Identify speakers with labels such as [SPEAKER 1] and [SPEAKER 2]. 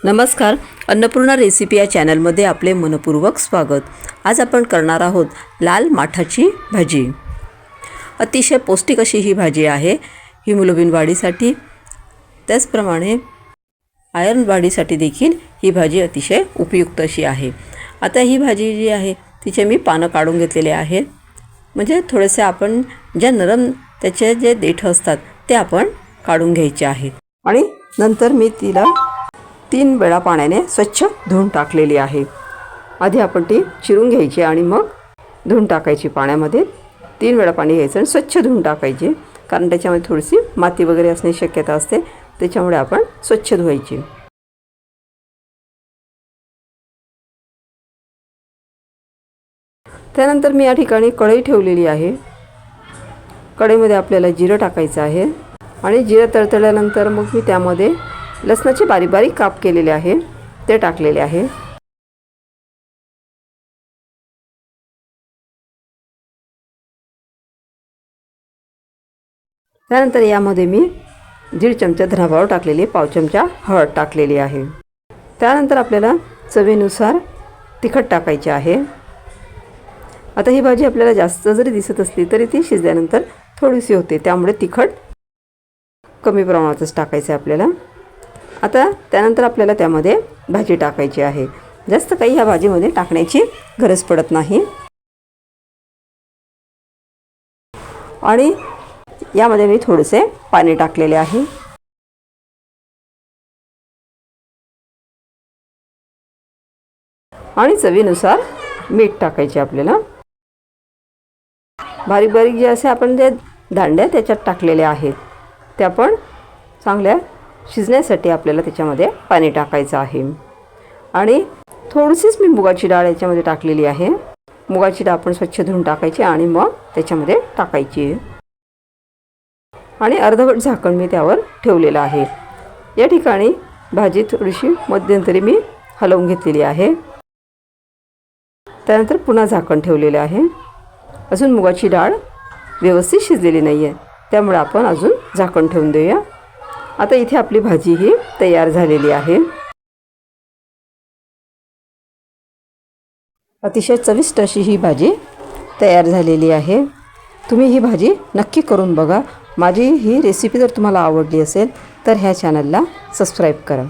[SPEAKER 1] नमस्कार, अन्नपूर्णा रेसिपी या चॅनलमध्ये आपले मनपूर्वक स्वागत। आज आपण करणार आहोत लाल माठाची भाजी। अतिशय पौष्टिक अशी ही भाजी आहे। हिमोग्लोबिन वाढीसाठी त्याचप्रमाणे आयर्न वाढीसाठी देखील ही भाजी अतिशय उपयुक्त अशी आहे। आता ही भाजी जी आहे तिचे मी पानं काढून घेतलेले आहेत, म्हणजे थोडेसे आपण ज्या नरम त्याचे जे देठ असतात ते आपण काढून घ्यायचे आहेत। आणि नंतर मी तिला 3 वेळा पाण्याने स्वच्छ धुवून टाकलेली आहे। आधी आपण ती चिरून घ्यायची आणि मग धुवून टाकायची पाण्यामध्ये। 3 वेळा पाणी घ्यायचं आणि स्वच्छ धुवून टाकायचे, कारण त्याच्यामध्ये थोडीशी माती वगैरे असण्याची शक्यता असते, त्याच्यामुळे आपण स्वच्छ धुवायची। त्यानंतर मी या ठिकाणी कढई ठेवलेली आहे। कढईमध्ये आपल्याला जिरं टाकायचं आहे आणि जिरं तळतळल्यानंतर मग मी त्यामध्ये लसणाचे बारीक बारीक काप केलेले आहे ते टाकलेले आहे। त्यानंतर यामध्ये मी 1.5 चमचा धना पावडर टाकलेली आहे, 1/2 चमचा हळद टाकलेली आहे। त्यानंतर आपल्याला चवीनुसार तिखट टाकायचे आहे। आता ही भाजी आपल्याला जास्त जरी दिसत असली तरी ती शिजल्यानंतर थोडीशी होते, त्यामुळे तिखट कमी प्रमाणातच टाकायचं आहे आपल्याला। आता त्यानंतर आपल्याला त्यामध्ये भाजी टाकायची आहे। जास्त काही ह्या भाजीमध्ये टाकण्याची गरज पडत नाही। आणि यामध्ये मी थोडेसे पाणी टाकलेले आहे। आणि चवीनुसार मीठ टाकायचे आपल्याला। बारीक बारीक जे असे आपण जे दांड्या त्याच्यात टाकलेल्या आहेत त्या पण चांगल्या शिजण्यासाठी आपल्याला त्याच्यामध्ये पाणी टाकायचं आहे। आणि थोडीशीच मी मुगाची डाळ याच्यामध्ये टाकलेली आहे। मुगाची डाळ आपण स्वच्छ धुवून टाकायची आणि मग त्याच्यामध्ये टाकायची। आणि अर्धवट झाकण मी त्यावर ठेवलेलं आहे। या ठिकाणी भाजी थोडीशी मध्यंतरी मी हलवून घेतलेली आहे। त्यानंतर पुन्हा झाकण ठेवलेले आहे। अजून मुगाची डाळ व्यवस्थित शिजलेली नाही आहे, त्यामुळे आपण अजून झाकण ठेवून देऊया। आता इथे आपली भाजी ही तयार झालेली आहे। अतिशय चविष्ट अशी ही भाजी तयार झालेली आहे। तुम्ही ही भाजी नक्की करून बघा। माझी ही रेसिपी जर तुम्हाला आवडली असेल तर ह्या चॅनलला सबस्क्राईब करा।